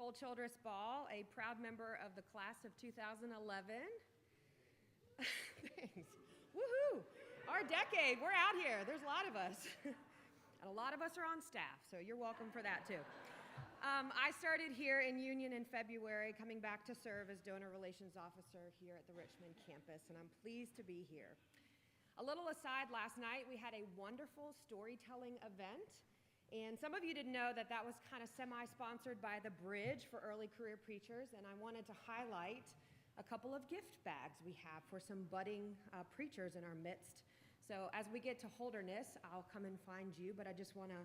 Nicole Childress Ball, a proud member of the class of 2011. Thanks. Woohoo! Our decade, we're out here. There's a lot of us. And a lot of us are on staff, so you're welcome for that too. I started here in Union in February, coming back to serve as Donor Relations Officer here at the Richmond campus, and I'm pleased to be here. A little aside, last night we had a wonderful storytelling event, and some of you didn't know that that was kind of semi-sponsored by the Bridge for Early Career Preachers, and I wanted to highlight a couple of gift bags we have for some budding preachers in our midst. So as we get to Holderness, I'll come and find you, but I just want to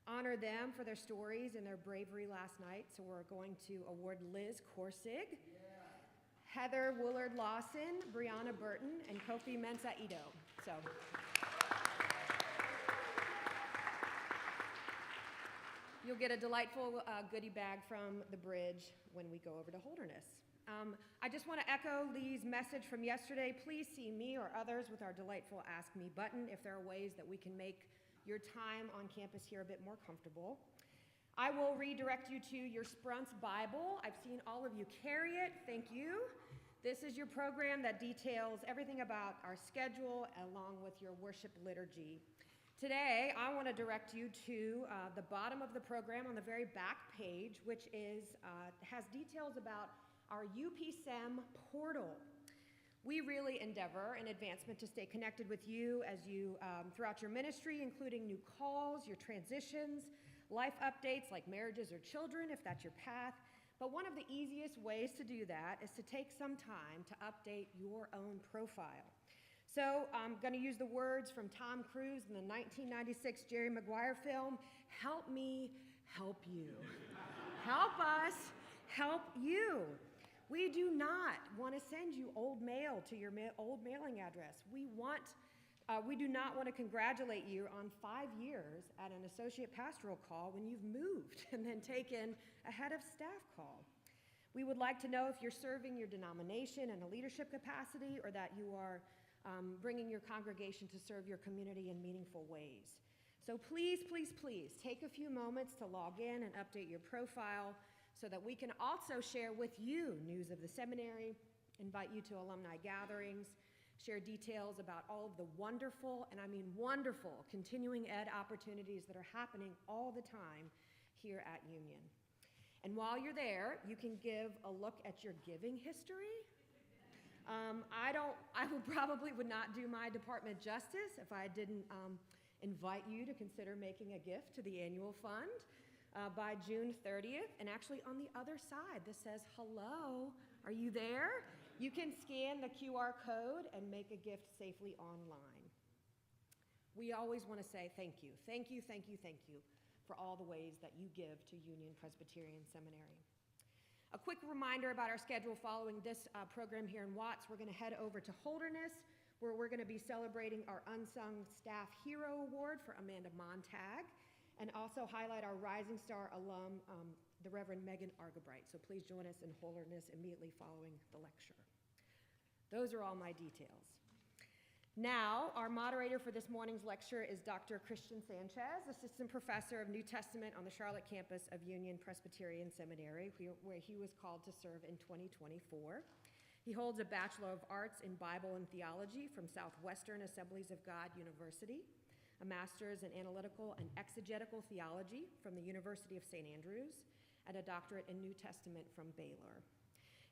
honor them for their stories and their bravery last night. So we're going to award Liz Korsig, Heather Woolard Lawson, Brianna Burton, and Kofi Mensah Ito. So you'll get a delightful goodie bag from the Bridge when we go over to Holderness. I just want to echo Lee's message from yesterday. Please see me or others with our delightful Ask Me button if there are ways that we can make your time on campus here a bit more comfortable. I will redirect you to your Sprunts Bible. I've seen all of you carry it. Thank you. This is your program that details everything about our schedule along with your worship liturgy. Today, I want to direct you to the bottom of the program on the very back page, which has details about our UPSEM portal. We really endeavor in advancement to stay connected with you as you throughout your ministry, including new calls, your transitions, life updates like marriages or children, if that's your path. But one of the easiest ways to do that is to take some time to update your own profile. So I'm going to use the words from Tom Cruise in the 1996 Jerry Maguire film, "Help me help you." Help us help you. We do not want to send you old mail to your old mailing address. We do not want to congratulate you on 5 years at an associate pastoral call when you've moved and then taken a head of staff call. We would like to know if you're serving your denomination in a leadership capacity or that you are bringing your congregation to serve your community in meaningful ways. So please, please, please take a few moments to log in and update your profile so that we can also share with you news of the seminary, invite you to alumni gatherings, share details about all of the wonderful, and I mean wonderful, continuing ed opportunities that are happening all the time here at Union. And while you're there, you can give a look at your giving history. I would not do my department justice if I didn't invite you to consider making a gift to the annual fund by June 30th. And actually on the other side, this says, "Hello, are you there?" You can scan the QR code and make a gift safely online. We always want to say thank you, thank you, thank you, thank you for all the ways that you give to Union Presbyterian Seminary. A quick reminder about our schedule following this program here in Watts. We're going to head over to Holderness, where we're going to be celebrating our Unsung Staff Hero Award for Amanda Montag, and also highlight our Rising Star alum, the Reverend Megan Argabright. So please join us in Holderness immediately following the lecture. Those are all my details. Now, our moderator for this morning's lecture is Dr. Christian Sanchez, Assistant Professor of New Testament on the Charlotte campus of Union Presbyterian Seminary, where he was called to serve in 2024. He holds a Bachelor of Arts in Bible and Theology from Southwestern Assemblies of God University, a Master's in Analytical and Exegetical Theology from the University of St. Andrews, and a doctorate in New Testament from Baylor.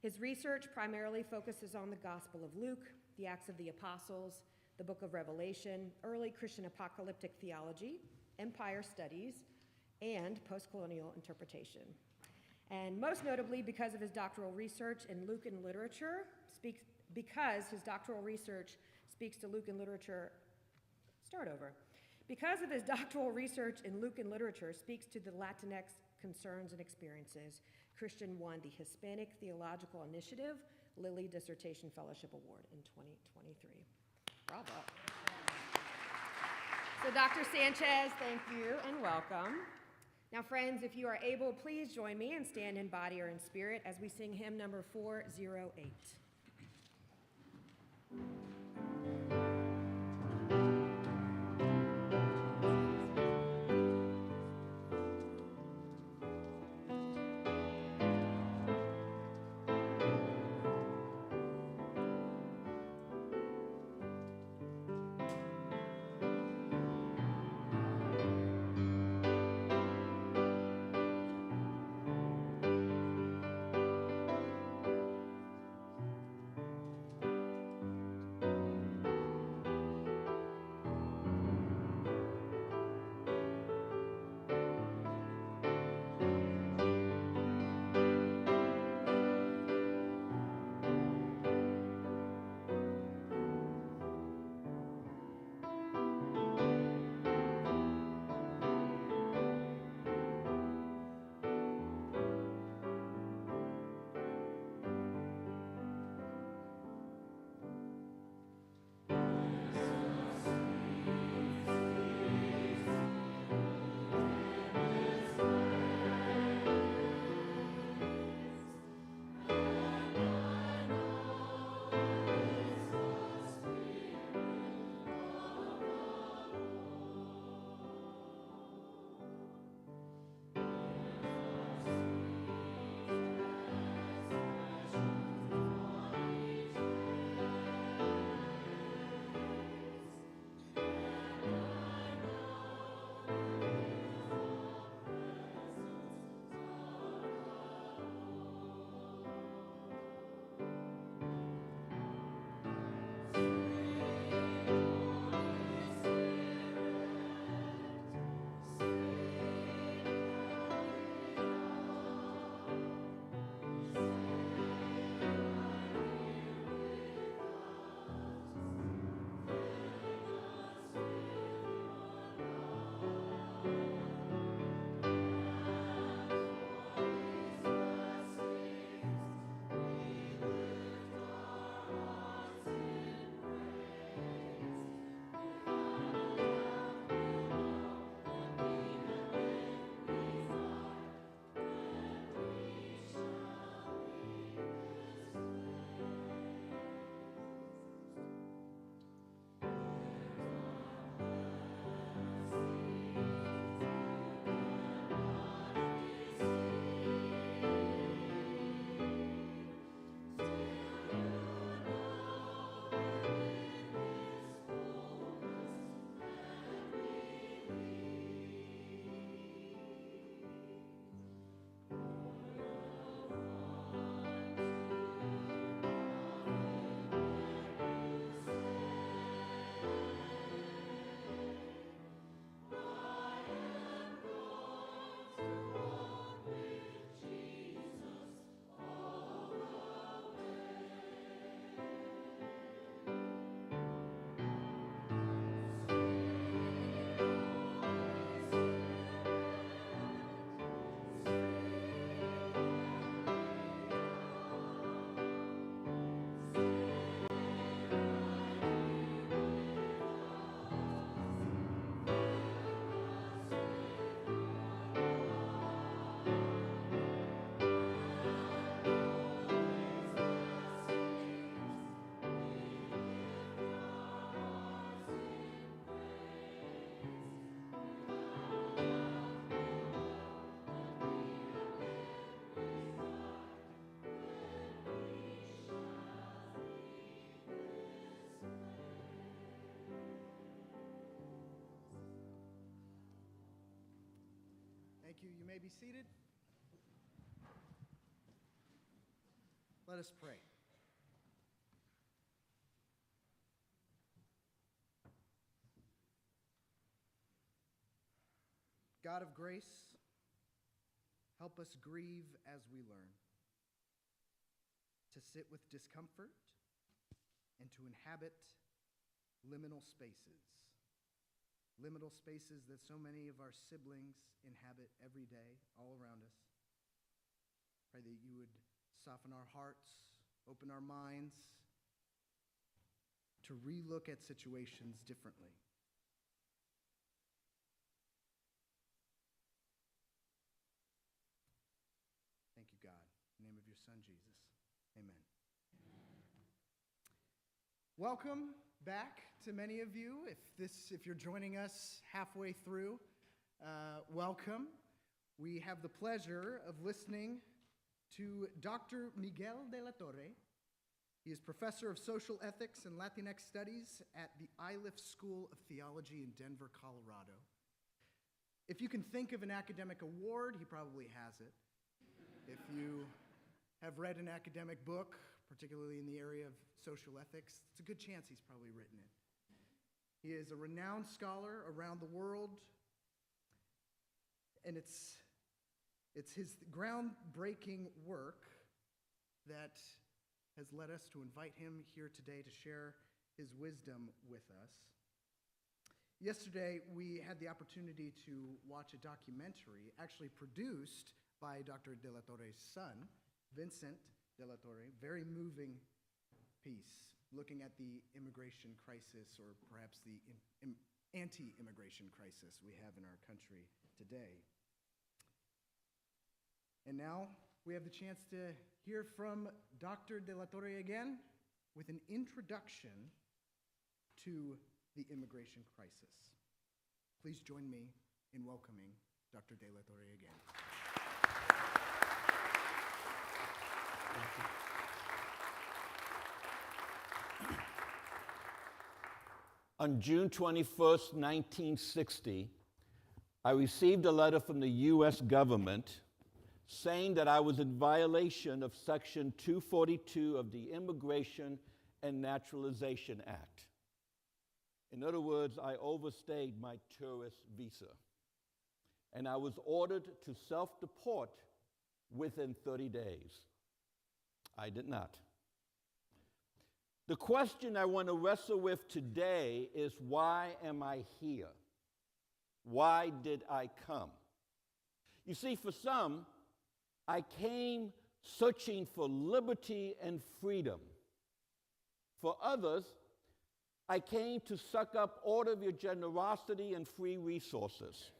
His research primarily focuses on the Gospel of Luke, the Acts of the Apostles, the Book of Revelation, early Christian apocalyptic theology, empire studies, and postcolonial interpretation. And most notably, because of his doctoral research in Lucan literature, speaks to the Latinx concerns and experiences, Christian won the Hispanic Theological Initiative Lilly Dissertation Fellowship Award in 2023. Bravo. So Dr. Sanchez, thank you and welcome. Now friends, if you are able, please join me and stand in body or in spirit as we sing hymn number 408. Thank you. You may be seated. Let us pray. God of grace, help us grieve as we learn, to sit with discomfort and to inhabit liminal spaces that so many of our siblings inhabit every day all around us. Pray that you would soften our hearts, open our minds to relook at situations differently. Thank you, God. In the name of your Son, Jesus. Amen. Welcome back to many of you. If you're joining us halfway through, welcome. We have the pleasure of listening to Dr. Miguel de la Torre. He is professor of social ethics and Latinx studies at the Iliff School of Theology in Denver, Colorado. If you can think of an academic award, he probably has it. If you have read an academic book, particularly in the area of social ethics, it's a good chance he's probably written it. He is a renowned scholar around the world, and it's his groundbreaking work that has led us to invite him here today to share his wisdom with us. Yesterday, we had the opportunity to watch a documentary actually produced by Dr. de la Torre's son, Vincent de la Torre. Very moving piece looking at the immigration crisis, or perhaps the anti-immigration crisis we have in our country today. And now we have the chance to hear from Dr. de la Torre again with an introduction to the immigration crisis. Please join me in welcoming Dr. de la Torre again. Thank you. On June 21st, 1960, I received a letter from the U.S. government saying that I was in violation of Section 242 of the Immigration and Naturalization Act. In other words, I overstayed my tourist visa, and I was ordered to self-deport within 30 days. I did not. The question I want to wrestle with today is, why am I here? Why did I come? You see, for some, I came searching for liberty and freedom. For others, I came to suck up all of your generosity and free resources.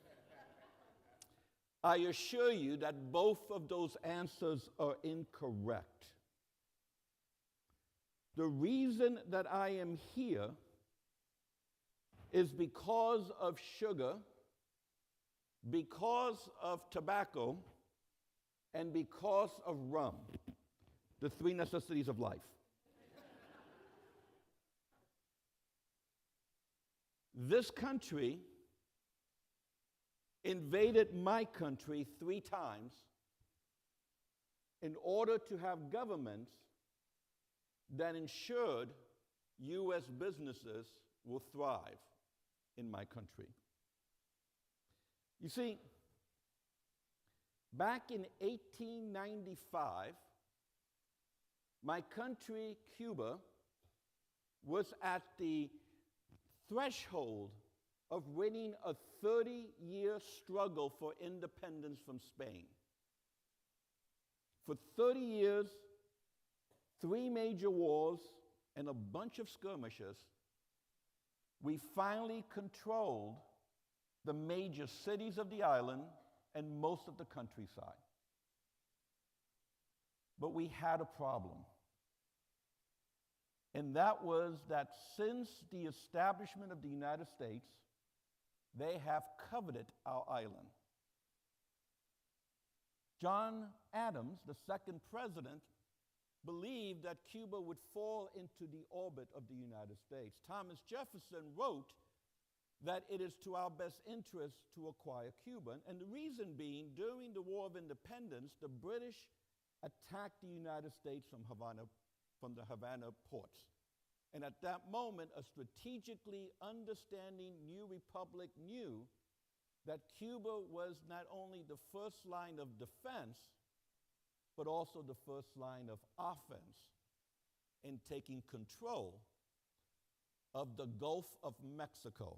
I assure you that both of those answers are incorrect. The reason that I am here is because of sugar, because of tobacco, and because of rum, the three necessities of life. This country invaded my country 3 times in order to have governments that ensured U.S. businesses will thrive in my country. You see, back in 1895, my country, Cuba, was at the threshold of winning a 30-year struggle for independence from Spain. For 30 years, 3 major wars and a bunch of skirmishes, we finally controlled the major cities of the island and most of the countryside. But we had a problem. And that was that since the establishment of the United States, they have coveted our island. John Adams, the second president, believed that Cuba would fall into the orbit of the United States. Thomas Jefferson wrote that it is to our best interest to acquire Cuba. And the reason being, during the War of Independence, the British attacked the United States from the Havana ports. And at that moment, a strategically understanding new republic knew that Cuba was not only the first line of defense, but also the first line of offense in taking control of the Gulf of Mexico.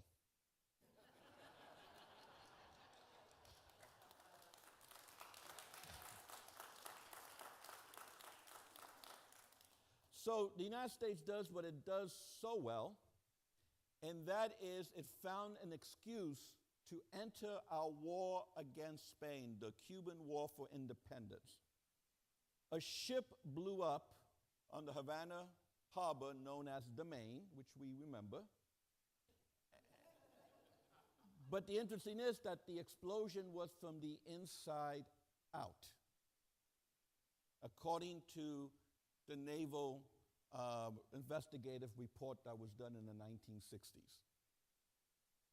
So the United States does what it does so well, and that is it found an excuse to enter our war against Spain, the Cuban War for Independence. A ship blew up on the Havana harbor known as the Maine, which we remember. But the interesting is that the explosion was from the inside out, according to the naval investigative report that was done in the 1960s.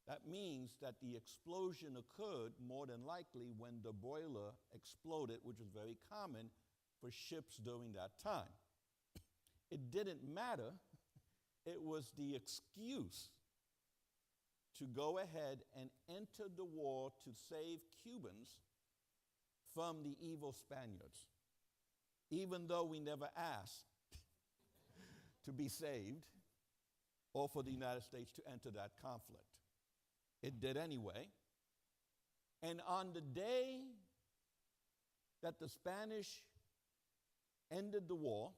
That means that the explosion occurred more than likely when the boiler exploded, which was very common for ships during that time. It didn't matter. It was the excuse to go ahead and enter the war to save Cubans from the evil Spaniards, even though we never asked to be saved or for the United States to enter that conflict. It did anyway. And on the day that the Spanish ended the war,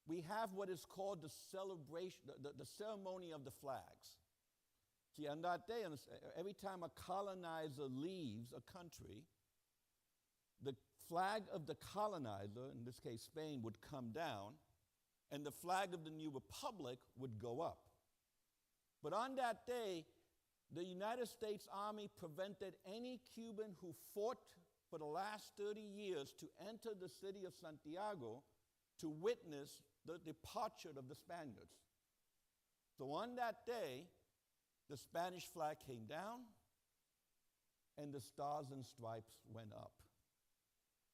we have what is called the celebration, the ceremony of the flags. See, on that day, every time a colonizer leaves a country, the flag of the colonizer, in this case Spain, would come down, and the flag of the new republic would go up. But on that day, the United States Army prevented any Cuban who fought for the last 30 years to enter the city of Santiago to witness the departure of the Spaniards. So on that day, the Spanish flag came down and the stars and stripes went up.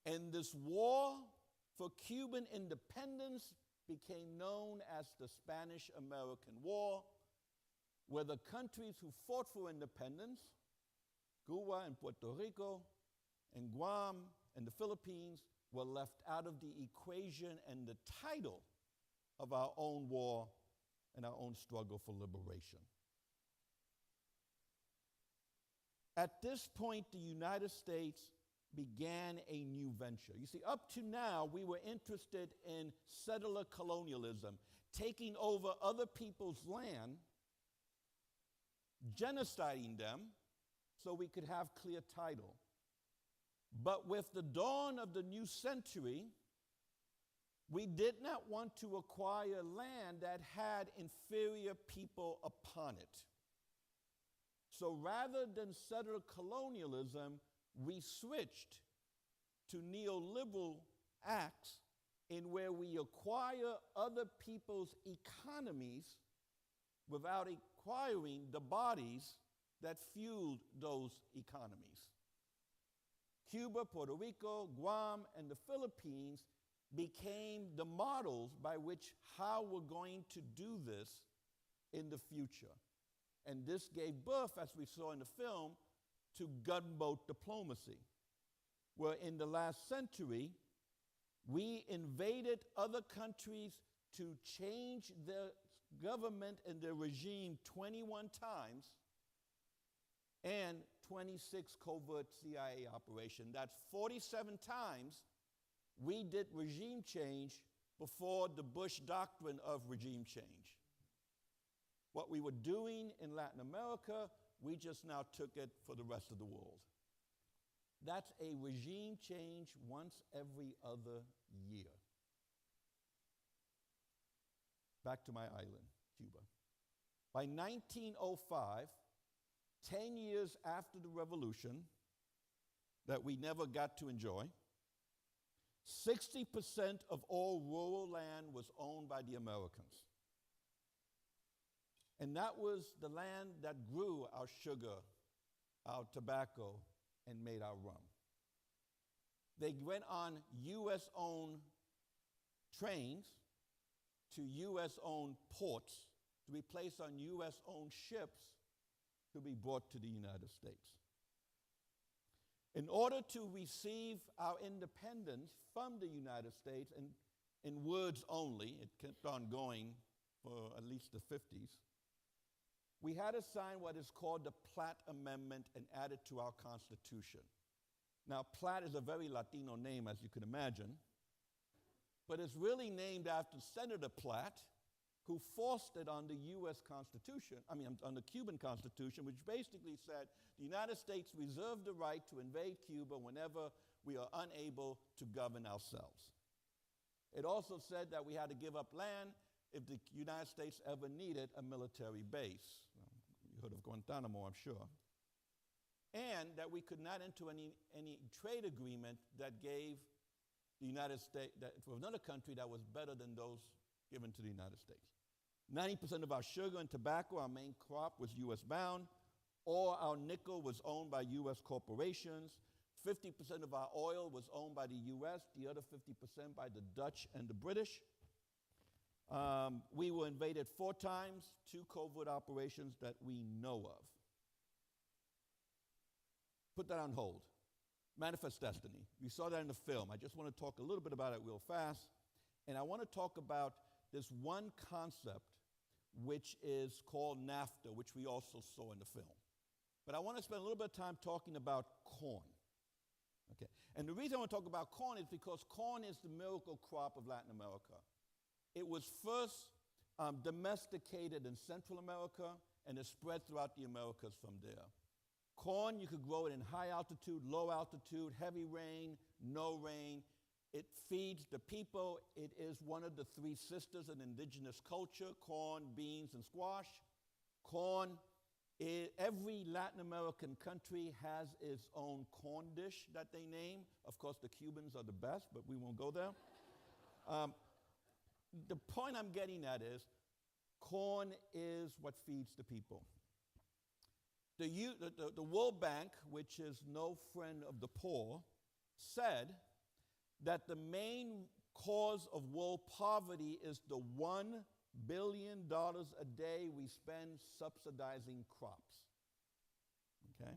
And this war for Cuban independence became known as the Spanish-American War, where the countries who fought for independence, Cuba and Puerto Rico and Guam and the Philippines, were left out of the equation and the title of our own war and our own struggle for liberation. At this point, the United States began a new venture. You see, up to now, we were interested in settler colonialism, taking over other people's land, genociding them so we could have clear title. But with the dawn of the new century, we did not want to acquire land that had inferior people upon it. So rather than settler colonialism, we switched to neoliberal acts in where we acquire other people's economies without acquiring the bodies that fueled those economies. Cuba, Puerto Rico, Guam, and the Philippines became the models by which how we're going to do this in the future. And this gave birth, as we saw in the film, to gunboat diplomacy, where in the last century, we invaded other countries to change their government and their regime 21 times, and 26 covert CIA operations. That's 47 times we did regime change before the Bush doctrine of regime change. What we were doing in Latin America, we just now took it for the rest of the world. That's a regime change once every other year. Back to my island, Cuba. By 1905, 10 years after the revolution that we never got to enjoy, 60% of all rural land was owned by the Americans. And that was the land that grew our sugar, our tobacco, and made our rum. They went on U.S.-owned trains to U.S.-owned ports to be placed on U.S.-owned ships to be brought to the United States. In order to receive our independence from the United States, and in words only, it kept on going for at least the 50s, we had to sign what is called the Platt Amendment and add it to our Constitution. Now, Platt is a very Latino name, as you can imagine, but it's really named after Senator Platt, who forced it on the U.S. Constitution, on the Cuban Constitution, which basically said the United States reserved the right to invade Cuba whenever we are unable to govern ourselves. It also said that we had to give up land if the United States ever needed a military base. You heard of Guantanamo, I'm sure. And that we could not enter any trade agreement that gave the United States, that for another country that was better than those given to the United States. 90% of our sugar and tobacco, our main crop, was U.S. bound. All our nickel was owned by U.S. corporations. 50% of our oil was owned by the U.S., the other 50% by the Dutch and the British. We were invaded 4 times, 2 covert operations that we know of. Put that on hold. Manifest Destiny. We saw that in the film. I just want to talk a little bit about it real fast. And I want to talk about this one concept which is called NAFTA, which we also saw in the film. But I want to spend a little bit of time talking about corn. Okay. And the reason I want to talk about corn is because corn is the miracle crop of Latin America. It was first domesticated in Central America and is spread throughout the Americas from there. Corn, you could grow it in high altitude, low altitude, heavy rain, no rain. It feeds the people. It is one of the 3 sisters in indigenous culture: corn, beans, and squash. Corn, every Latin American country has its own corn dish that they name. Of course, the Cubans are the best, but we won't go there. The point I'm getting at is corn is what feeds the people. The World Bank, which is no friend of the poor, said that the main cause of world poverty is the $1 billion a day we spend subsidizing crops. Okay?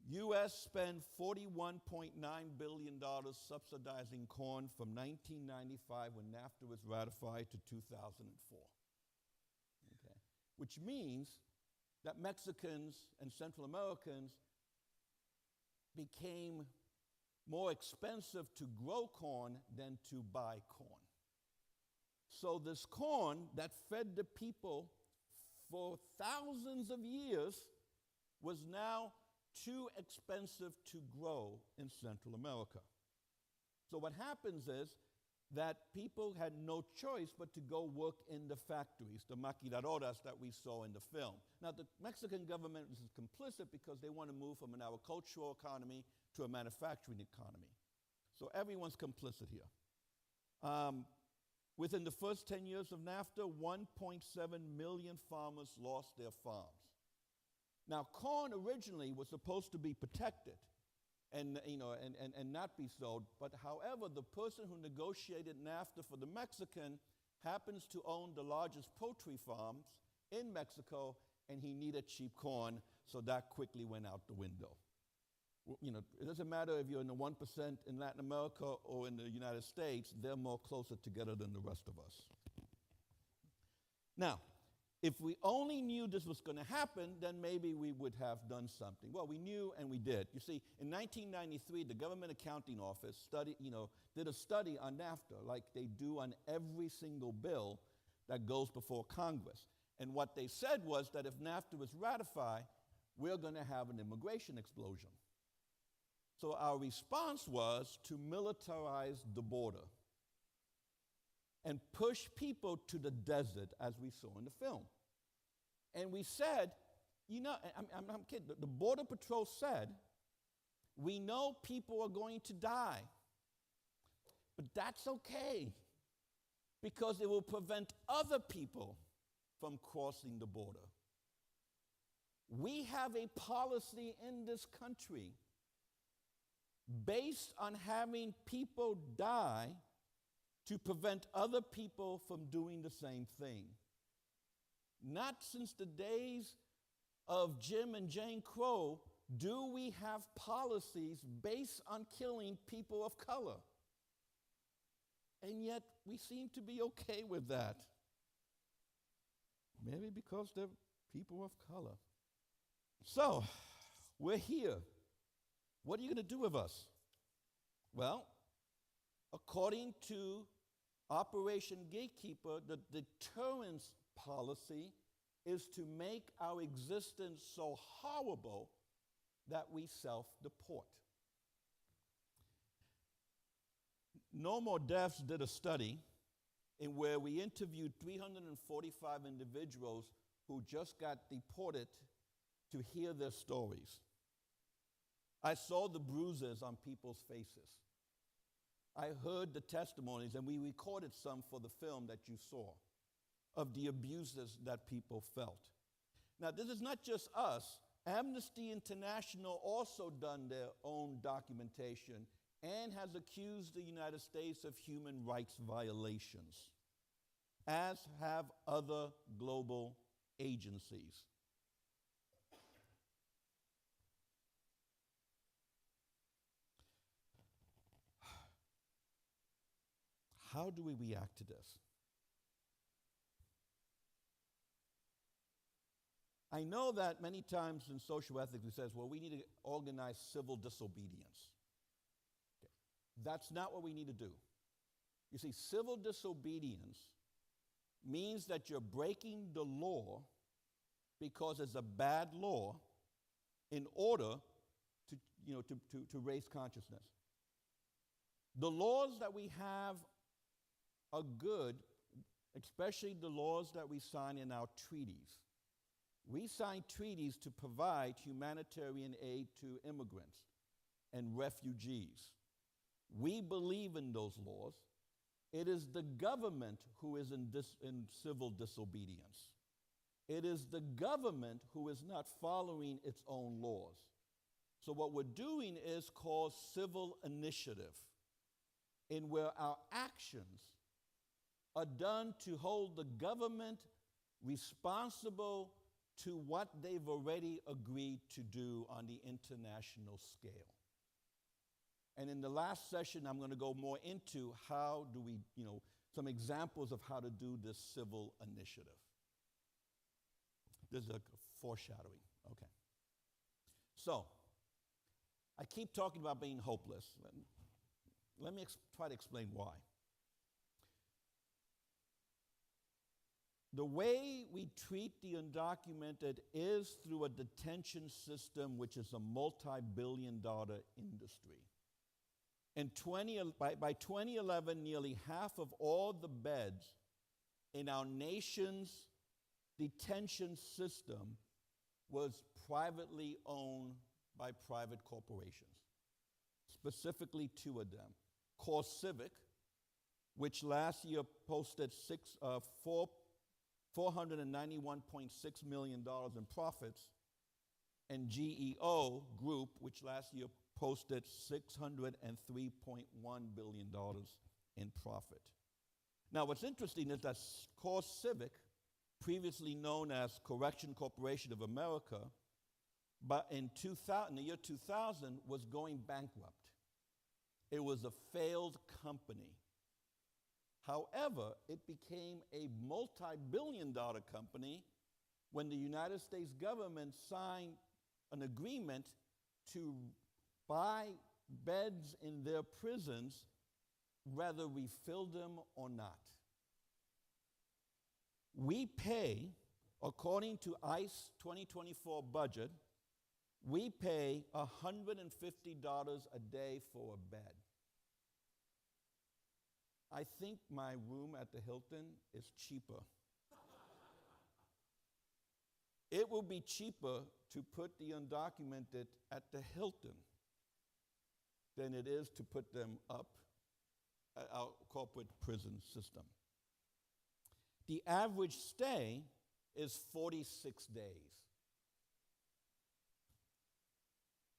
U.S. spent $41.9 billion subsidizing corn from 1995 when NAFTA was ratified to 2004. Okay? Which means that Mexicans and Central Americans became more expensive to grow corn than to buy corn. So this corn that fed the people for thousands of years was now too expensive to grow in Central America. So what happens is that people had no choice but to go work in the factories, the maquiladoras that we saw in the film. Now, the Mexican government is complicit because they want to move from an agricultural economy to a manufacturing economy. So everyone's complicit here. Within the first 10 years of NAFTA, 1.7 million farmers lost their farms. Now, corn originally was supposed to be protected and not be sold, but however, the person who negotiated NAFTA for the Mexican happens to own the largest poultry farms in Mexico, and he needed cheap corn, so that quickly went out the window. It doesn't matter if you're in the 1% in Latin America or in the United States, they're more closer together than the rest of us. Now, if we only knew this was going to happen, then maybe we would have done something. Well, we knew and we did. You see, in 1993, the Government Accounting Office did a study on NAFTA, like they do on every single bill that goes before Congress. And what they said was that if NAFTA was ratified, we're going to have an immigration explosion. So our response was to militarize the border and push people to the desert, as we saw in the film. And we said, I'm kidding, the Border Patrol said, we know people are going to die, but that's okay, because it will prevent other people from crossing the border. We have a policy in this country based on having people die to prevent other people from doing the same thing. Not since the days of Jim and Jane Crow do we have policies based on killing people of color. And yet we seem to be okay with that. Maybe because they're people of color. So, we're here. What are you going to do with us? Well, according to Operation Gatekeeper, the deterrence policy is to make our existence so horrible that we self-deport. No More Deaths did a study in where we interviewed 345 individuals who just got deported to hear their stories. I saw the bruises on people's faces. I heard the testimonies, and we recorded some for the film that you saw of the abuses that people felt. Now, this is not just us. Amnesty International also done their own documentation and has accused the United States of human rights violations, as have other global agencies. How do we react to this? I know that many times in social ethics it says, well, we need to organize civil disobedience. Okay. That's not what we need to do. You see, civil disobedience means that you're breaking the law because it's a bad law in order to raise consciousness. The laws that we have are good, especially the laws that we sign in our treaties. We sign treaties to provide humanitarian aid to immigrants and refugees. We believe in those laws. It is the government who is in civil disobedience. It is the government who is not following its own laws. So what we're doing is called civil initiative, in where our actions are done to hold the government responsible to what they've already agreed to do on the international scale. And in the last session, I'm going to go more into how do we, some examples of how to do this civil initiative. This is a foreshadowing. Okay. So, I keep talking about being hopeless. Let me try to explain why. The way we treat the undocumented is through a detention system, which is a multi-billion-dollar industry. By 2011, nearly half of all the beds in our nation's detention system was privately owned by private corporations, specifically two of them. CoreCivic, which last year posted $491.6 million in profits, and GEO Group, which last year posted $603.1 billion in profit. Now, what's interesting is that CoreCivic, previously known as Correction Corporation of America, but in the year 2000, was going bankrupt. It was a failed company. However, it became a multi-billion-dollar company when the United States government signed an agreement to buy beds in their prisons, whether we fill them or not. We pay, according to ICE 2024 budget, we pay $150 a day for a bed. I think my room at the Hilton is cheaper. It will be cheaper to put the undocumented at the Hilton than it is to put them up at our corporate prison system. The average stay is 46 days.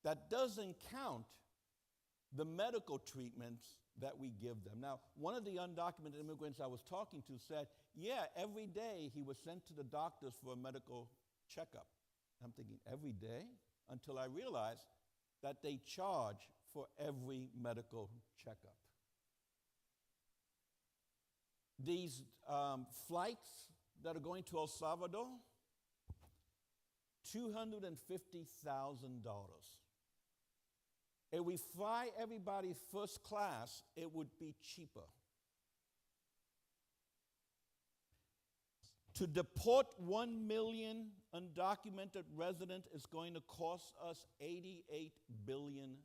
That doesn't count the medical treatments that we give them. Now, one of the undocumented immigrants I was talking to said, yeah, every day he was sent to the doctors for a medical checkup. I'm thinking, every day? Until I realized that they charge for every medical checkup. These flights that are going to El Salvador, $250,000. If we fly everybody first class, it would be cheaper. To deport 1 million undocumented residents is going to cost us $88 billion.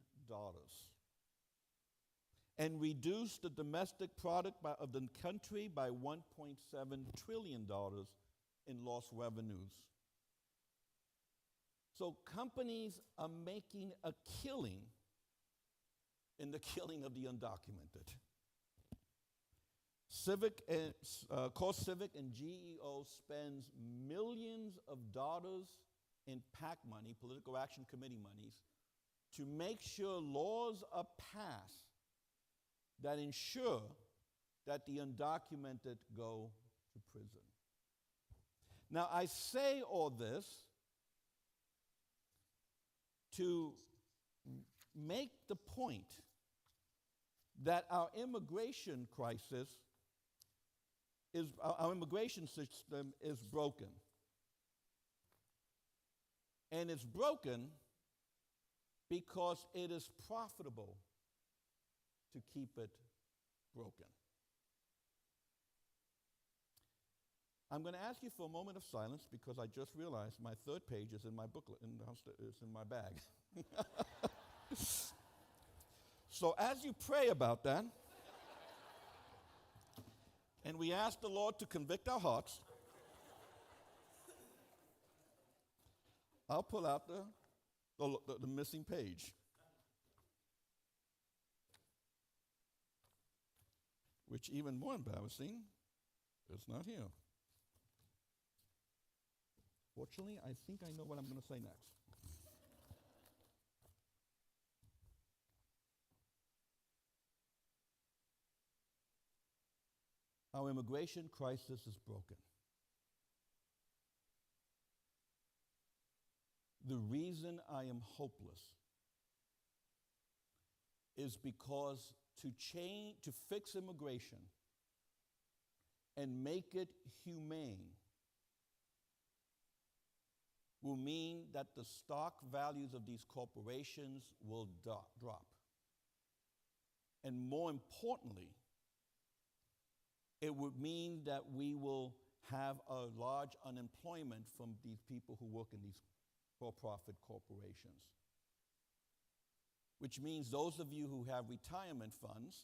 And reduce the domestic product of the country by $1.7 trillion in lost revenues. So companies are making a killing in the killing of the undocumented. CoreCivic and GEO spends millions of dollars in PAC money, Political Action Committee monies, to make sure laws are passed that ensure that the undocumented go to prison. Now, I say all this to make the point that our immigration crisis our immigration system is broken. And it's broken because it is profitable to keep it broken. I'm going to ask you for a moment of silence because I just realized my third page is in my booklet, is in my bag. So as you pray about that, and we ask the Lord to convict our hearts, I'll pull out the missing page, which even more embarrassing, is not here. Fortunately, I think I know what I'm going to say next. Our immigration crisis is broken. The reason I am hopeless is because to fix immigration and make it humane will mean that the stock values of these corporations will drop. And more importantly, it would mean that we will have a large unemployment from these people who work in these for-profit corporations. Which means those of you who have retirement funds,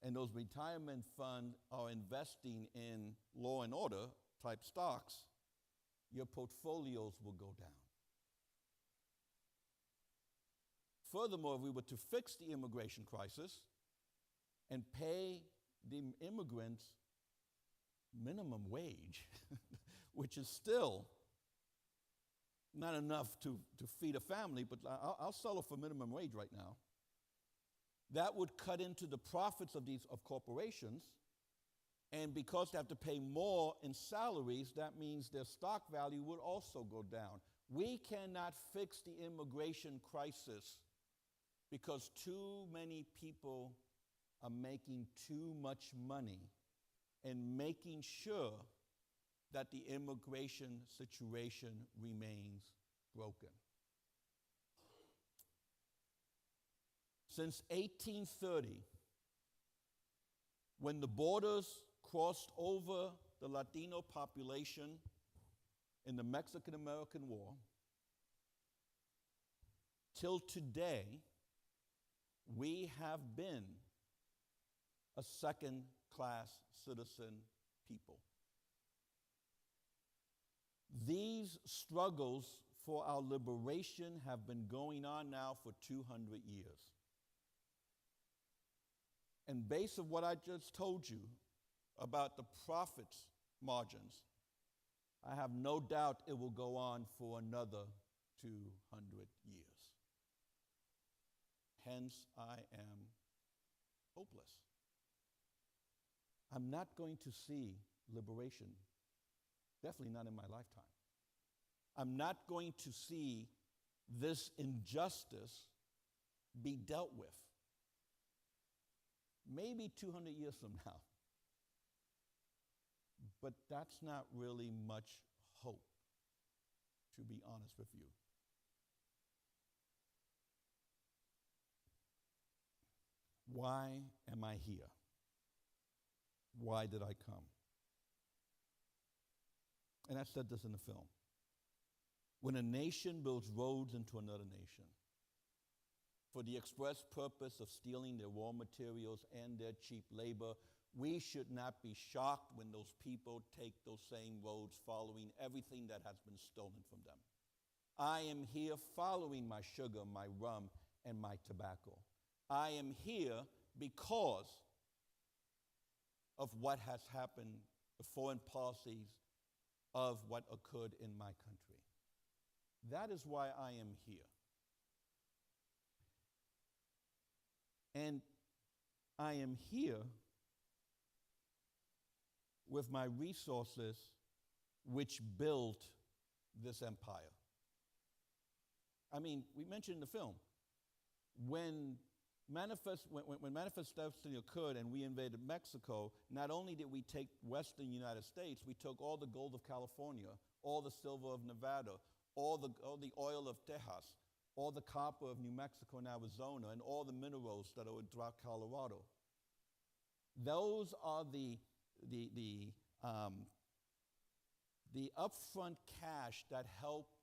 and those retirement funds are investing in law and order type stocks, your portfolios will go down. Furthermore, if we were to fix the immigration crisis and pay the immigrants minimum wage, which is still not enough to feed a family, but I'll settle for minimum wage right now. That would cut into the profits of corporations, and because they have to pay more in salaries, that means their stock value would also go down. We cannot fix the immigration crisis because too many people are making too much money and making sure that the immigration situation remains broken. Since 1830, when the borders crossed over the Latino population in the Mexican-American War, till today, we have been a second-class citizen people. These struggles for our liberation have been going on now for 200 years. And based on what I just told you about the profits margins, I have no doubt it will go on for another 200 years. Hence, I am hopeless. I'm not going to see liberation, definitely not in my lifetime. I'm not going to see this injustice be dealt with. Maybe 200 years from now. But that's not really much hope, to be honest with you. Why am I here? Why did I come? And I said this in the film. When a nation builds roads into another nation for the express purpose of stealing their raw materials and their cheap labor, we should not be shocked when those people take those same roads following everything that has been stolen from them. I am here following my sugar, my rum, and my tobacco. I am here because of what has happened, the foreign policies of what occurred in my country. That is why I am here. And I am here with my resources which built this empire. I mean, we mentioned in the film, when Manifest Destiny occurred and we invaded Mexico, not only did we take western United States, we took all the gold of California, all the silver of Nevada, all the oil of Texas, all the copper of New Mexico and Arizona, and all the minerals that are throughout Colorado. Those are the upfront cash that helped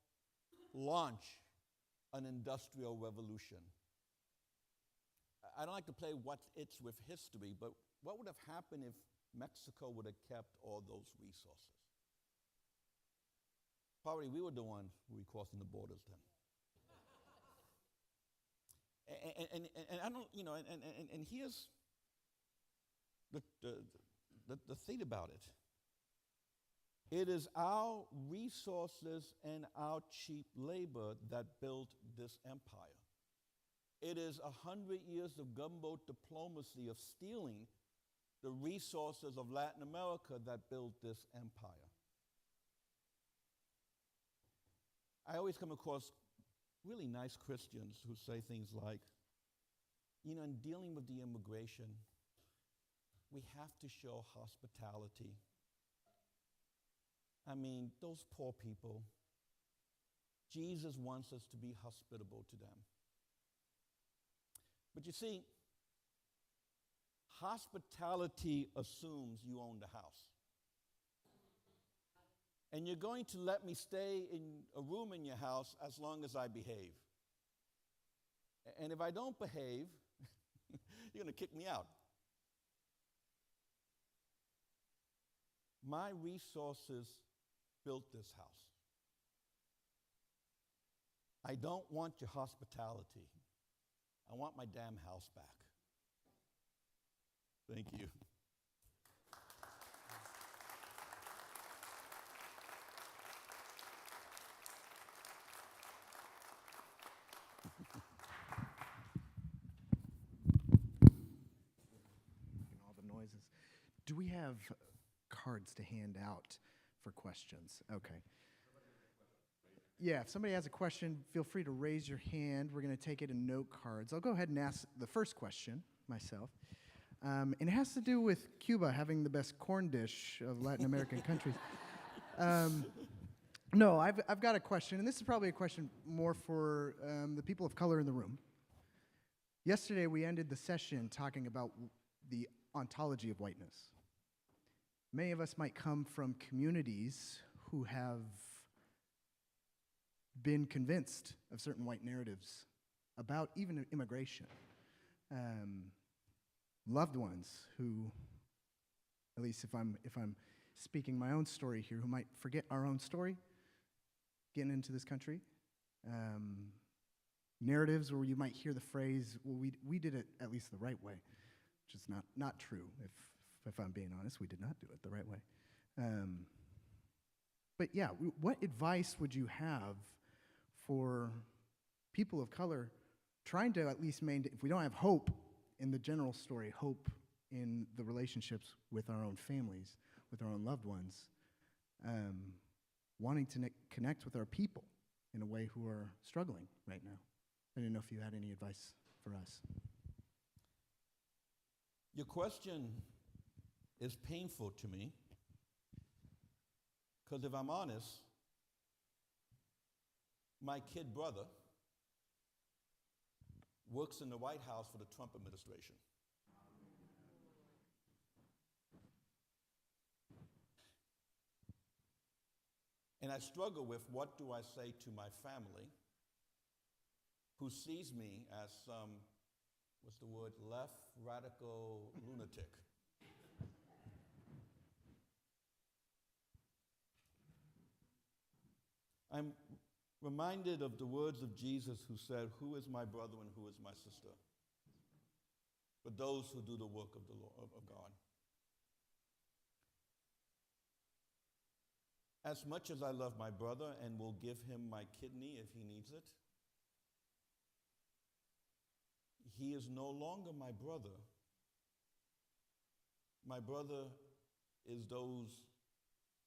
launch an industrial revolution. I don't like to play what's it's with history, but what would have happened if Mexico would have kept all those resources? Probably we were the ones who were crossing the borders then. And I don't, you know, and here's the thing about it. It is our resources and our cheap labor that built this empire. It is 100 years of gunboat diplomacy of stealing the resources of Latin America that built this empire. I always come across really nice Christians who say things like, you know, in dealing with the immigration, we have to show hospitality. I mean, those poor people, Jesus wants us to be hospitable to them. But you see, hospitality assumes you own the house. And you're going to let me stay in a room in your house as long as I behave. And if I don't behave, you're going to kick me out. My resources built this house. I don't want your hospitality. I want my damn house back. Thank you. All the noises. Do we have cards to hand out for questions? Okay. Yeah, if somebody has a question, feel free to raise your hand. We're going to take it in note cards. I'll go ahead and ask the first question myself. And it has to do with Cuba having the best corn dish of Latin American countries. No, I've got a question, and this is probably a question more for the people of color in the room. Yesterday, we ended the session talking about the ontology of whiteness. Many of us might come from communities who have been convinced of certain white narratives about even immigration. Loved ones who, at least if I'm speaking my own story here, who might forget our own story getting into this country. Narratives where you might hear the phrase, well, we did it at least the right way, which is not true. If I'm being honest, we did not do it the right way. But yeah, what advice would you have for people of color trying to at least maintain, if we don't have hope in the general story, hope in the relationships with our own families, with our own loved ones, wanting to connect with our people in a way who are struggling right now? I didn't know if you had any advice for us. Your question is painful to me because if I'm honest, my kid brother works in the White House for the Trump administration. And I struggle with what do I say to my family who sees me as some, what's the word, left radical lunatic. I'm reminded of the words of Jesus who said, "Who is my brother and who is my sister? But those who do the work of the Lord, of God." As much as I love my brother and will give him my kidney if he needs it, he is no longer my brother. My brother is those,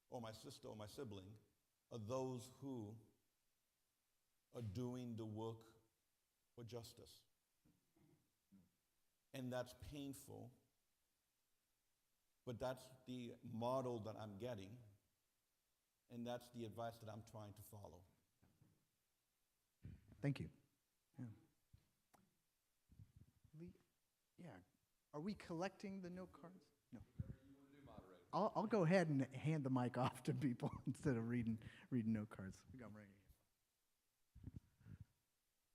or my sister or my sibling, are those who are doing the work for justice. And that's painful, but that's the model that I'm getting, and that's the advice that I'm trying to follow. Thank you. Yeah. Yeah. Are we collecting the note cards? No. I'll go ahead and hand the mic off to people instead of reading note cards. We got 'em right here.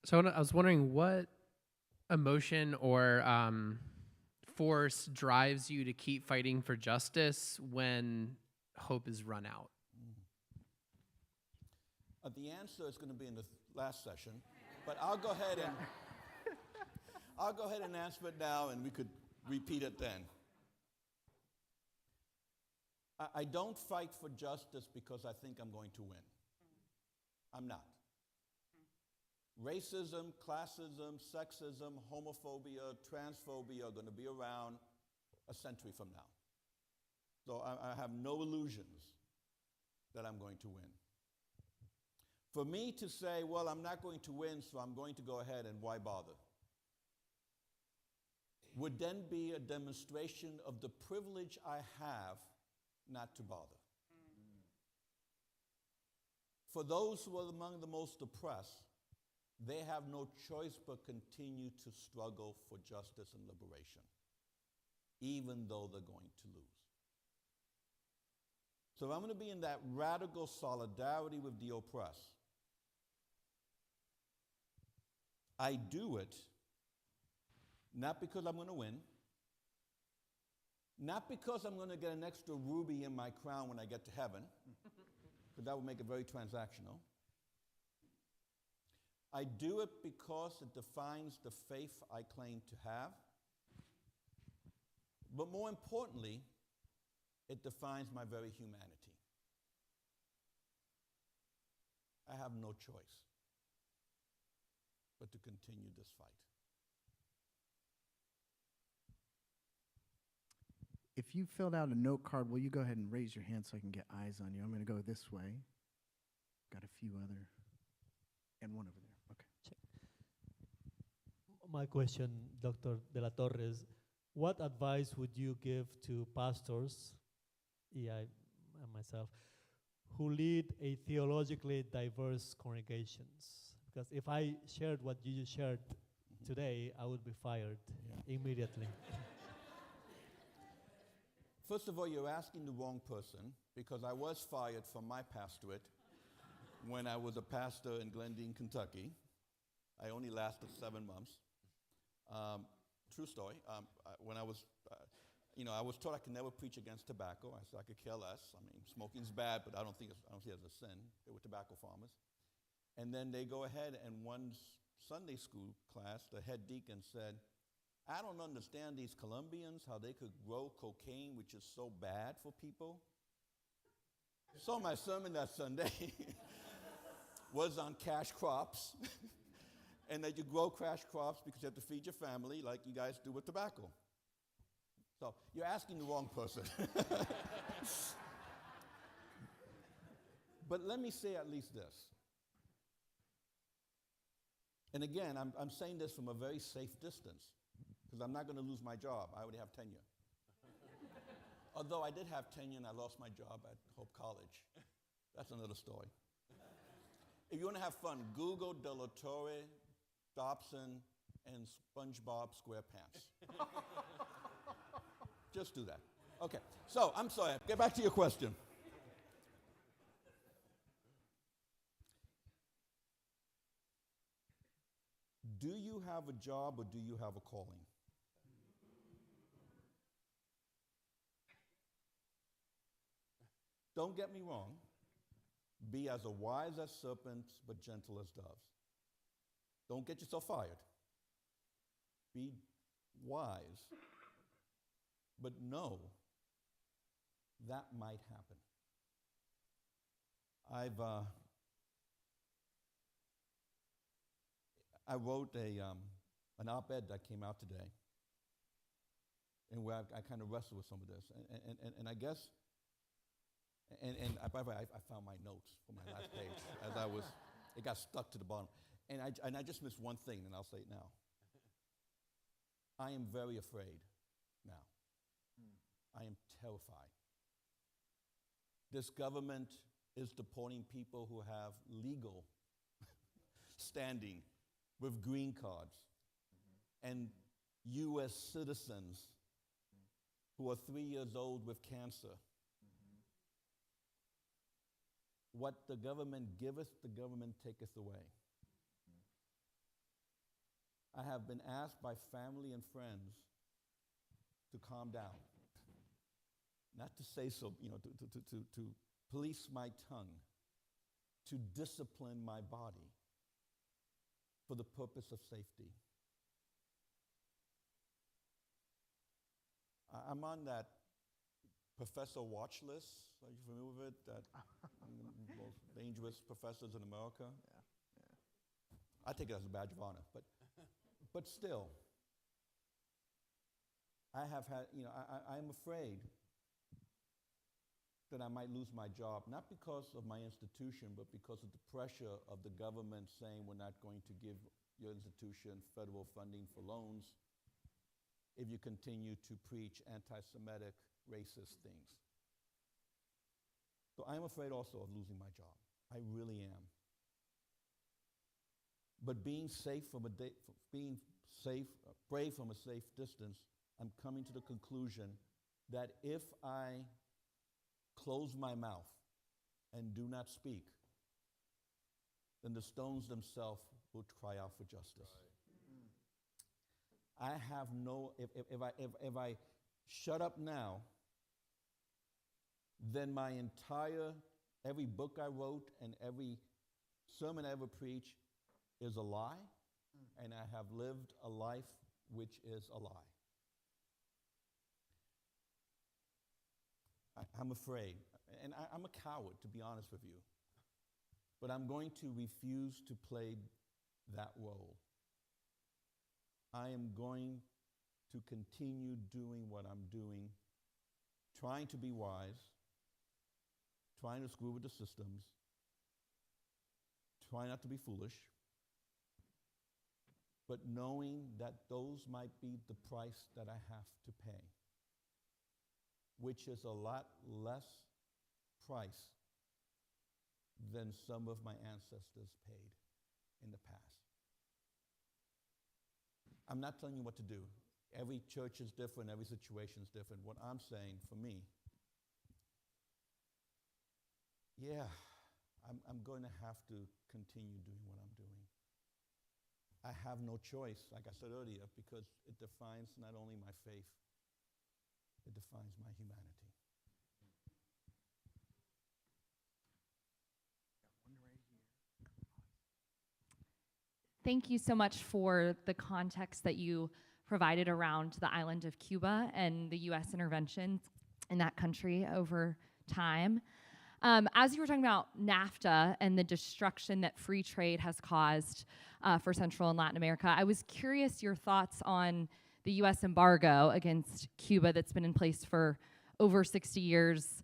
So I was wondering what emotion or force drives you to keep fighting for justice when hope is run out? The answer is going to be in the last session, but I'll go ahead and I'll go ahead and answer it now, and we could repeat it then. I don't fight for justice because I think I'm going to win. I'm not. Racism, classism, sexism, homophobia, transphobia are going to be around a century from now. So I have no illusions that I'm going to win. For me to say, well, I'm not going to win, so I'm going to go ahead and why bother, would then be a demonstration of the privilege I have not to bother. For those who are among the most oppressed, they have no choice but continue to struggle for justice and liberation, even though they're going to lose. So I'm going to be in that radical solidarity with the oppressed. I do it not because I'm going to win, not because I'm going to get an extra ruby in my crown when I get to heaven, because that would make it very transactional. I do it because it defines the faith I claim to have. But more importantly, it defines my very humanity. I have no choice but to continue this fight. If you filled out a note card, will you go ahead and raise your hand so I can get eyes on you? I'm going to go this way. Got a few other, and one over there. Okay. My question, Dr. De La Torre, is what advice would you give to pastors, and myself, who lead a theologically diverse congregations? Because if I shared what you just shared today, I would be fired immediately. First of all, you're asking the wrong person, because I was fired from my pastorate when I was a pastor in Glendean, Kentucky. I only lasted 7 months. True story. When I was, I was told I could never preach against tobacco. I said I could care less. I mean, smoking's bad, but I don't see it as a sin. They were tobacco farmers. And then they go ahead, and one Sunday school class, the head deacon said, I don't understand these Colombians, how they could grow cocaine, which is so bad for people. So my sermon that Sunday was on cash crops, and that you grow cash crops because you have to feed your family like you guys do with tobacco. So you're asking the wrong person. But let me say at least this. And again, I'm saying this from a very safe distance, because I'm not going to lose my job. I already have tenure. Although I did have tenure and I lost my job at Hope College. That's another story. If you want to have fun, Google De La Torre, Dobson, and SpongeBob SquarePants. Just do that. Okay, so I'm sorry. Get back to your question. Do you have a job or do you have a calling? Don't get me wrong. Be as wise as serpents, but gentle as doves. Don't get yourself fired. Be wise, but know that might happen. I wrote an op-ed that came out today, and where I kind of wrestled with some of this, and I guess, by the way, I found my notes for my last page as it got stuck to the bottom, and I just missed one thing, and I'll say it now. I am very afraid now. I am terrified. This government is deporting people who have legal standing with green cards and U.S. citizens who are 3 years old with cancer. What the government giveth, the government taketh away. I have been asked by family and friends to calm down. Not to say so, to police my tongue, to discipline my body for the purpose of safety. I'm on that professor watch list. Are you familiar with it? That most dangerous professors in America. I take it as a badge of honor, but still, I have had, I'm afraid that I might lose my job, not because of my institution, but because of the pressure of the government saying we're not going to give your institution federal funding for loans if you continue to preach anti-Semitic, racist things. So I'm afraid also of losing my job. I really am. But being brave from a safe distance, I'm coming to the conclusion that if I close my mouth and do not speak, then the stones themselves will cry out for justice. Right. I have no, if I shut up now, then my every book I wrote and every sermon I ever preach is a lie, and I have lived a life which is a lie. I'm afraid, and I'm a coward, to be honest with you, but I'm going to refuse to play that role. I am going to continue doing what I'm doing, trying to be wise, trying to screw with the systems, try not to be foolish, but knowing that those might be the price that I have to pay, which is a lot less price than some of my ancestors paid in the past. I'm not telling you what to do. Every church is different, every situation is different. What I'm saying for me, I'm going to have to continue doing what I'm doing. I have no choice, like I said earlier, because it defines not only my faith, it defines my humanity. Thank you so much for the context that you provided around the island of Cuba and the U.S. interventions in that country over time. As you were talking about NAFTA and the destruction that free trade has caused for Central and Latin America, I was curious your thoughts on the U.S. embargo against Cuba that's been in place for over 60 years.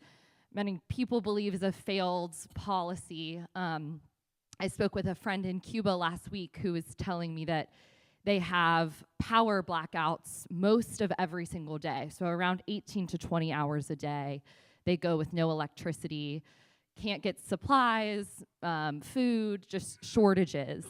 Many people believe is a failed policy. I spoke with a friend in Cuba last week who was telling me that they have power blackouts most of every single day. So around 18 to 20 hours a day, they go with no electricity, can't get supplies, food, just shortages.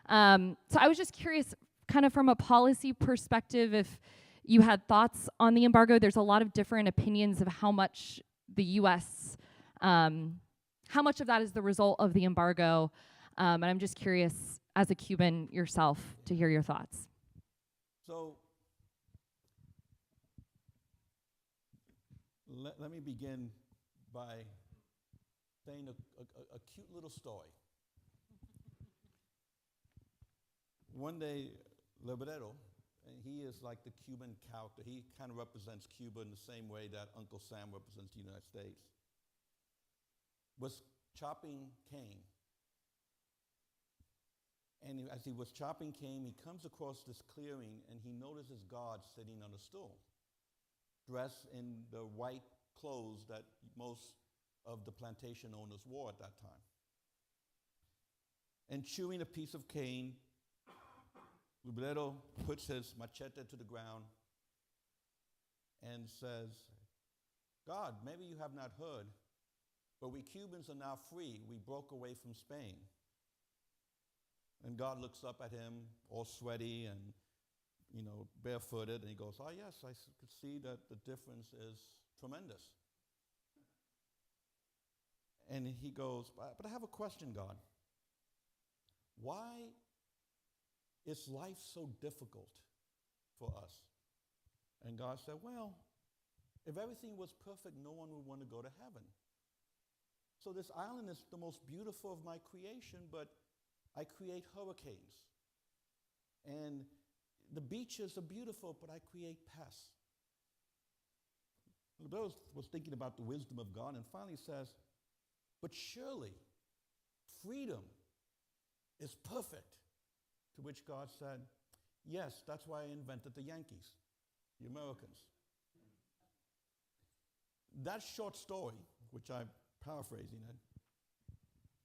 So I was just curious, kind of from a policy perspective, if you had thoughts on the embargo. There's a lot of different opinions of how much the U.S., how much of that is the result of the embargo. And I'm just curious, as a Cuban yourself, to hear your thoughts. So let me begin by saying a cute little story. One day, Libretto, and he is like the Cuban character. He kind of represents Cuba in the same way that Uncle Sam represents the United States. Was chopping cane. And as he was chopping cane, he comes across this clearing and he notices God sitting on a stool, dressed in the white clothes that most of the plantation owners wore at that time. And chewing a piece of cane, Libretto puts his machete to the ground and says, God, maybe you have not heard, but we Cubans are now free. We broke away from Spain. And God looks up at him, all sweaty and, barefooted, and he goes, oh yes, I could see that the difference is tremendous. And he goes, but I have a question, God. Why is life so difficult for us? And God said, well, if everything was perfect, no one would want to go to heaven. So this island is the most beautiful of my creation, but I create hurricanes. And the beaches are beautiful, but I create pests. Libretto was thinking about the wisdom of God and finally says, but surely freedom is perfect. To which God said, yes, that's why I invented the Yankees, the Americans. That short story, which I'm paraphrasing it,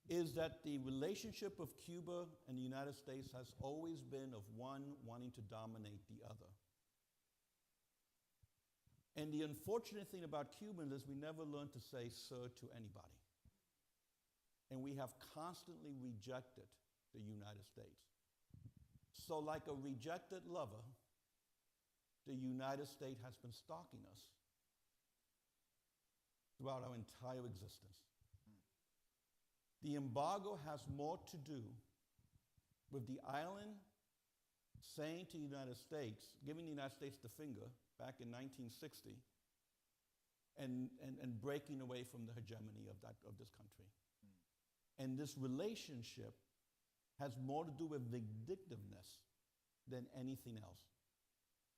is that the relationship of Cuba and the United States has always been of one wanting to dominate the other. And the unfortunate thing about Cubans is we never learn to say sir to anybody. And we have constantly rejected the United States. So like a rejected lover, the United States has been stalking us throughout our entire existence. The embargo has more to do with the island saying to the United States, giving the United States the finger back in 1960, and breaking away from the hegemony of this country. And this relationship has more to do with vindictiveness than anything else.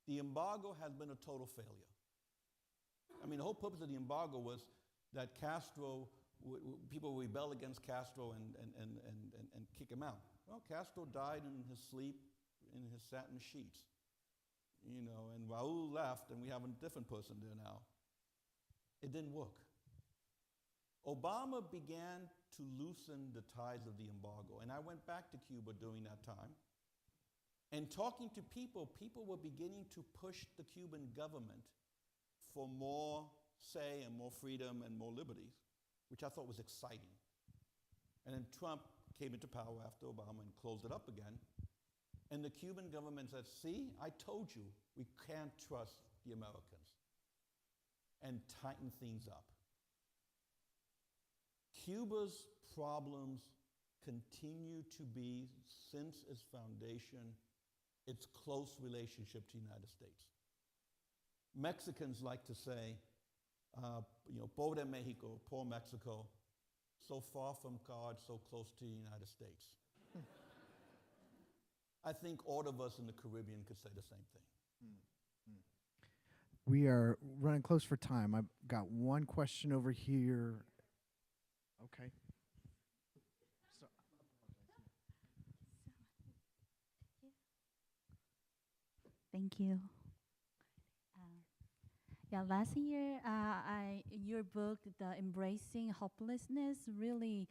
The embargo has been a total failure. I mean, the whole purpose of the embargo was that Castro, people would rebel against Castro and kick him out. Well, Castro died in his sleep in his satin sheets, and Raul left, and we have a different person there now. It didn't work. Obama began to loosen the ties of the embargo, and I went back to Cuba during that time, and talking to people were beginning to push the Cuban government for more say and more freedom and more liberties, which I thought was exciting. And then Trump came into power after Obama and closed it up again. And the Cuban government said, see, I told you, we can't trust the Americans, and tighten things up. Cuba's problems continue to be, since its foundation, its close relationship to the United States. Mexicans like to say, pobre Mexico, poor Mexico, so far from God, so close to the United States. I think all of us in the Caribbean could say the same thing. We are running close for time. I've got one question over here Okay. So, Thank you. Yeah, last year, your book, The Embracing Hopelessness, really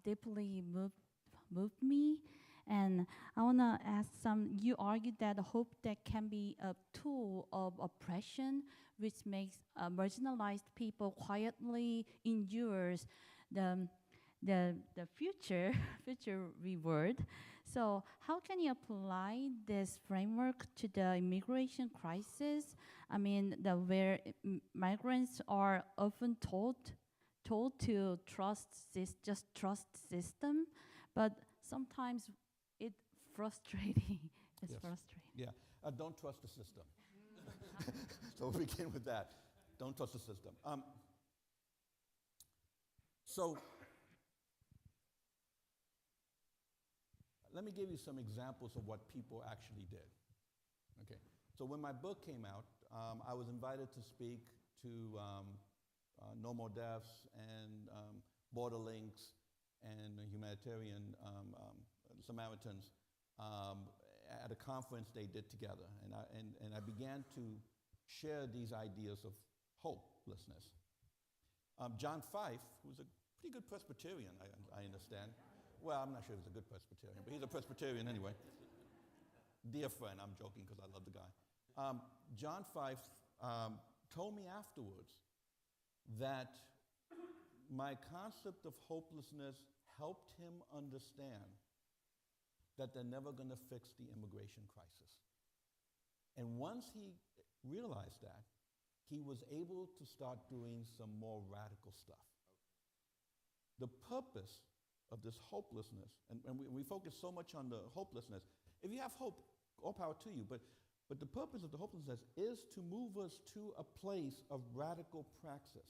deeply moved me. And I want to ask you argued that hope that can be a tool of oppression, which makes marginalized people quietly endures the future reward. So how can you apply this framework to the immigration crisis? I mean, where migrants are often told to just trust system, but sometimes it's frustrating. It's Yes. frustrating. Yeah, don't trust the system. So we begin with that. Don't trust the system. So let me give you some examples of what people actually did. Okay, so when my book came out, I was invited to speak to No More Deaths and Border Links and the Humanitarian Samaritans at a conference they did together. And I began to share these ideas of hopelessness. John Fife, who's a pretty good Presbyterian, I understand. Well, I'm not sure he's a good Presbyterian, but he's a Presbyterian anyway. Dear friend, I'm joking because I love the guy. John Fife told me afterwards that my concept of hopelessness helped him understand that they're never going to fix the immigration crisis. And once he realized that, he was able to start doing some more radical stuff. The purpose of this hopelessness, and we focus so much on the hopelessness. If you have hope, all power to you, but the purpose of the hopelessness is to move us to a place of radical praxis.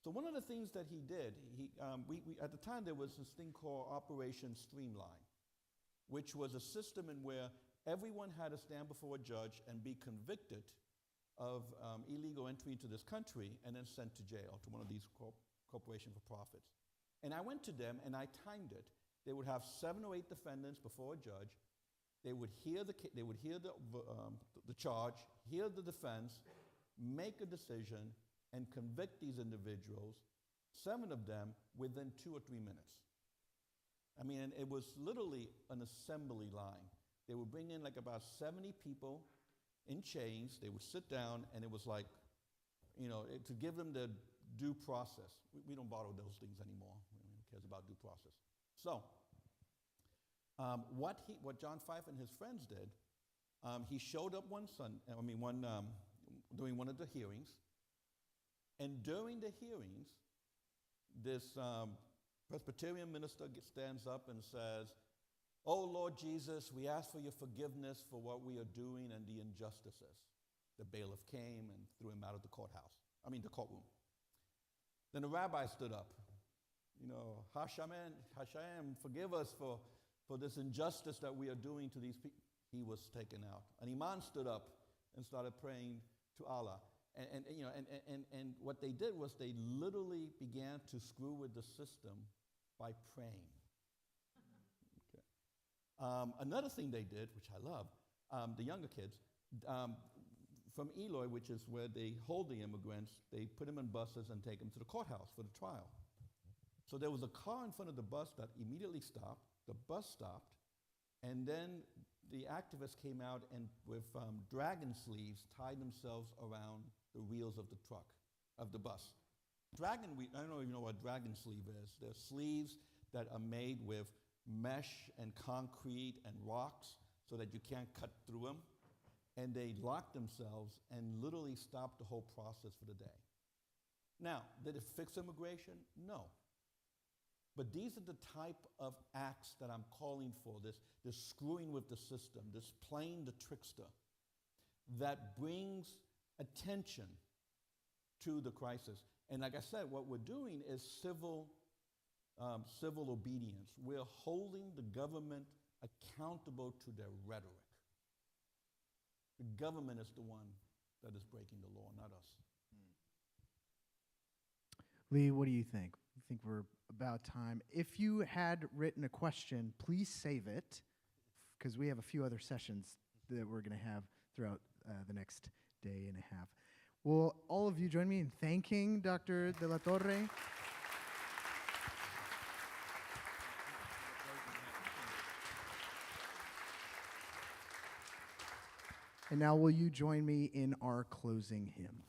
So one of the things that he did, at the time there was this thing called Operation Streamline, which was a system in where everyone had to stand before a judge and be convicted of illegal entry into this country and then sent to jail, to one of these corporation for profits. And I went to them and I timed it. They would have 7 or 8 defendants before a judge. They would hear the charge, hear the defense, make a decision, and convict these individuals, 7 of them, within 2 or 3 minutes. I mean, and it was literally an assembly line. They would bring in like about 70 people in chains. They would sit down, and it was like, to give them the due process. We don't bother those things anymore. Who cares about due process? So, what John Fife and his friends did, he showed up during one of the hearings, and during the hearings, this Presbyterian minister stands up and says, "Oh Lord Jesus, we ask for your forgiveness for what we are doing and the injustices." The bailiff came and threw him out of the courtroom. Then the rabbi stood up. Hashem, forgive us for this injustice that we are doing to these people. He was taken out. An imam stood up and started praying to Allah. And what they did was they literally began to screw with the system by praying. Okay. Another thing they did, which I love, the younger kids, from Eloy, which is where they hold the immigrants, they put them in buses and take them to the courthouse for the trial. So there was a car in front of the bus that immediately stopped. The bus stopped, and then the activists came out and with dragon sleeves tied themselves around the wheels of the bus. I don't even know what dragon sleeve is. They're sleeves that are made with mesh and concrete and rocks so that you can't cut through them. And they locked themselves and literally stopped the whole process for the day. Now, did it fix immigration? No. But these are the type of acts that I'm calling for, this screwing with the system, this playing the trickster, that brings attention to the crisis. And like I said, what we're doing is civil obedience. We're holding the government accountable to their rhetoric. The government is the one that is breaking the law, not us. Lee, what do you think? I think we're about time. If you had written a question, please save it, because we have a few other sessions that we're going to have throughout the next day and a half. Will all of you join me in thanking Dr. De La Torre? And now will you join me in our closing hymn?